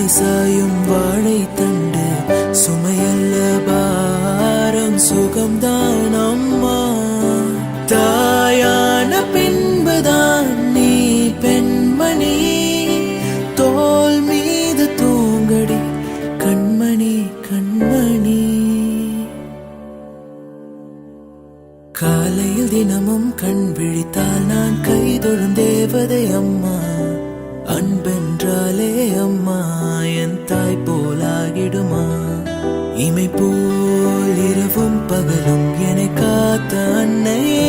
அடிசாயும் வாழை தண்டு சுமையல்ல பாரம் சுகம்தான் அம்மா. தாயான பின்புதான் நீ பெண்மணி, தோல் மீது தூங்கடி கண்மணி கண்மணி. காலையில் தினமும் கண் விழித்தால் நான் கைதொழும் தேவதை அம்மா. அன்பென்றாலே அம்மா என் தாய் போலாகிடுமா. இமை போல் இரவும் பகலும் என்னை காத்த அன்னையே,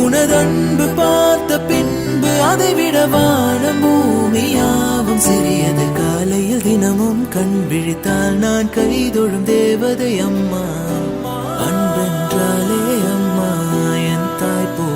உனதன்பு பார்த்த பின்பு அதைவிட வானம் பூமியாவும் சிறியது. காலையில் தினமும் கண் விழித்தால் நான் கைதொழும் தேவதை அம்மா. அன்பென்றாலே அம்மா என் தாய் போ